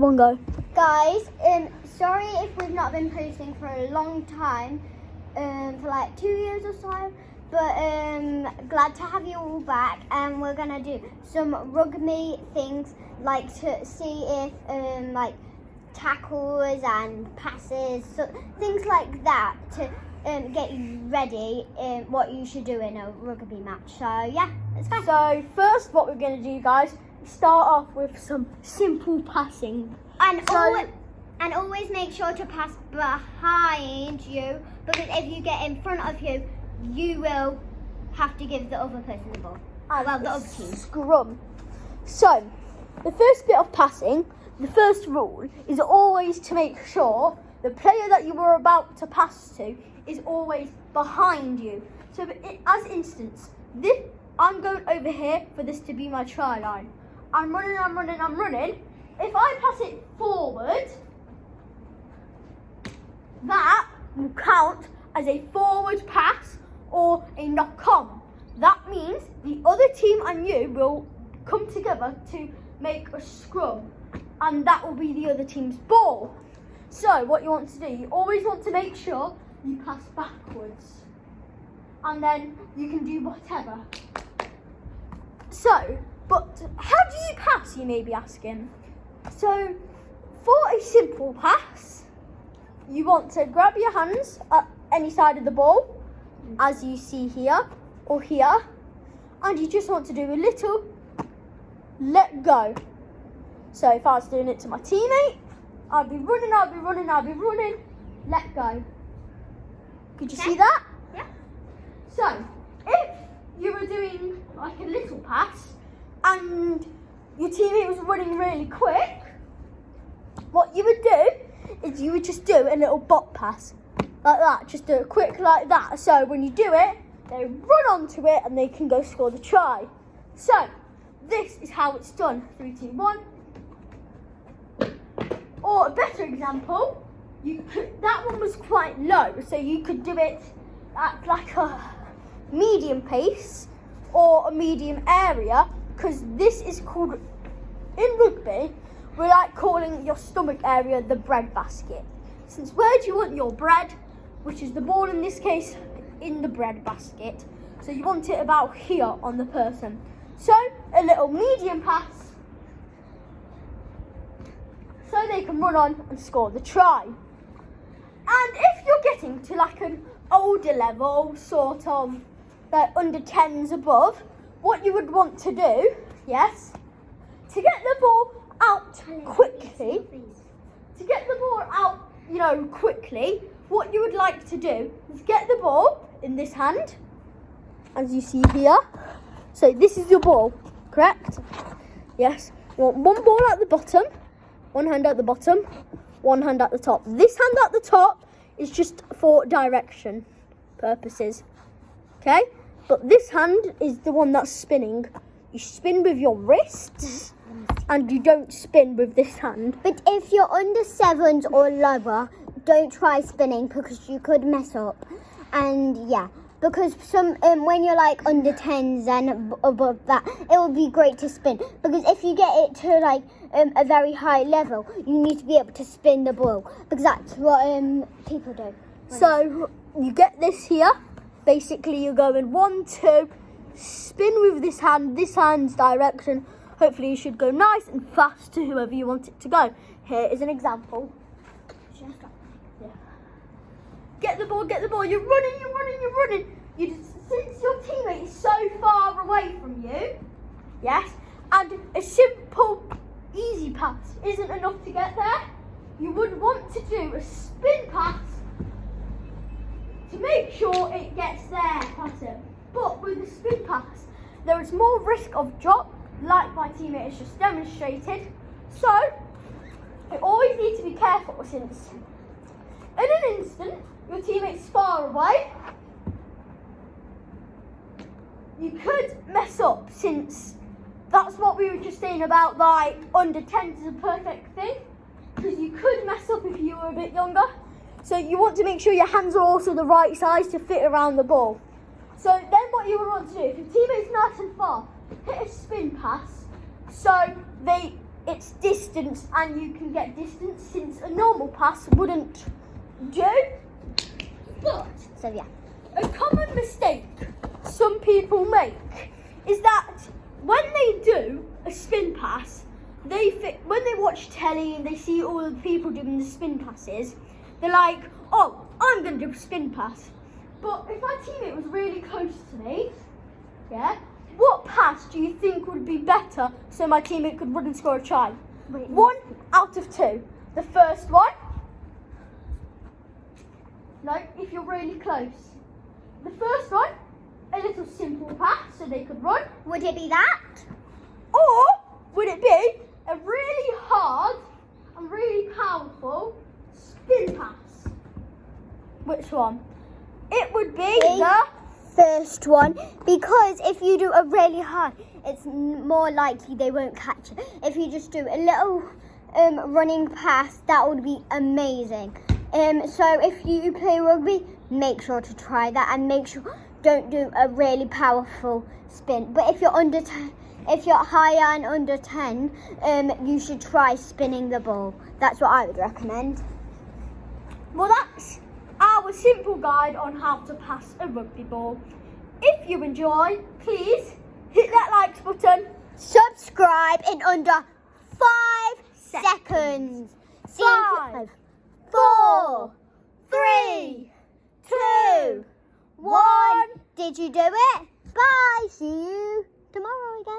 One go. Guys, sorry if we've not been posting for a long time, for like 2 years or so, but glad to have you all back, and we're gonna do some rugby things, like to see if like tackles and passes, so things like that to get you ready what you should do in a rugby match. So yeah, let's go. So first, what we're going to do, guys, start off with some simple passing. And always make sure to pass behind you, because if you get in front of you, you will have to give the other person the ball. Well, the other team. Scrum. So, the first bit of passing, the first rule is always to make sure the player that you were about to pass to is always behind you. So, as instance, I'm going over here for this to be my try line. I'm running. If I pass it forward, that will count as a forward pass or a knock-on. That means the other team and you will come together to make a scrum, and that will be the other team's ball. So what you want to do, you always want to make sure you pass backwards, and then you can do whatever. So, but how do you pass, you may be asking? So, for a simple pass, you want to grab your hands at any side of the ball, as you see here or here, and you just want to do a little let go. So if I was doing it to my teammate, I'd be running, let go. Could you see that? Yeah. So, if you were doing like a little pass and your teammate was running really quick, what you would do is you would just do a little bot pass like that. Just do it quick like that. So when you do it, they run onto it and they can go score the try. So this is how it's done. 3, 2, 1. Or a better example, that one was quite low, so you could do it at like a medium pace or a medium area, because this is called, in rugby, we like calling your stomach area the bread basket. Since where do you want your bread, which is the ball in this case, in the bread basket. So you want it about here on the person. So a little medium pass, so they can run on and score the try. And if you're getting to like an older level, sort of like under 10s above, what you would want to do, yes, to get the ball out quickly, quickly, what you would like to do is get the ball in this hand, as you see here. So this is your ball, correct? Yes. You want one ball at the bottom, one hand at the bottom, one hand at the top. This hand at the top is just for direction purposes, okay? But this hand is the one that's spinning. You spin with your wrists, and you don't spin with this hand. But if you're under 7s or lower, don't try spinning, because you could mess up. And yeah, because when you're like under 10s and above that, it would be great to spin, because if you get it to like a very high level, you need to be able to spin the ball, because that's what people do. So you get this here. Basically, you're going 1, 2, spin with this hand's direction. Hopefully you should go nice and fast to whoever you want it to go. Here is an example. Get the ball, you're running. Since your teammate is so far away from you, yes, and a simple, easy pass isn't enough to get there, you would want to do a spin pass to make sure it gets there, pass it. But with the spin pass, there is more risk of drop, like my teammate has just demonstrated. So, you always need to be careful, since in an instant, your teammate's far away, you could mess up, since that's what we were just saying about like under 10 is a perfect thing, because you could mess up if you were a bit younger. So you want to make sure your hands are also the right size to fit around the ball. So then what you would want to do, if your teammate's nice and far, hit a spin pass, so they it's distance, and you can get distance since a normal pass wouldn't do. But So yeah. a common mistake some people make is that when they do a spin pass, when they watch telly and they see all the people doing the spin passes, they're like, oh, I'm going to do a spin pass. But if my teammate was really close to me, yeah, what pass do you think would be better so my teammate could run and score a try? Wait, 1 out of 2. The first one, like if you're really close. The first one, a little simple pass so they could run. Would it be that? Or would it be a really hard and really powerful spin pass? Which one? It would be the first one, because if you do a really hard, it's more likely they won't catch it. If you just do a little running pass, that would be amazing. So if you play rugby, make sure to try that, and make sure don't do a really powerful spin. But if you're higher and under 10, you should try spinning the ball. That's what I would recommend. Well, that's our simple guide on how to pass a rugby ball. If you enjoy, please hit that likes button. Subscribe in under 5 seconds. See you 5, 4, 3, 2, 1. Did you do it? Bye. See you tomorrow, I guess.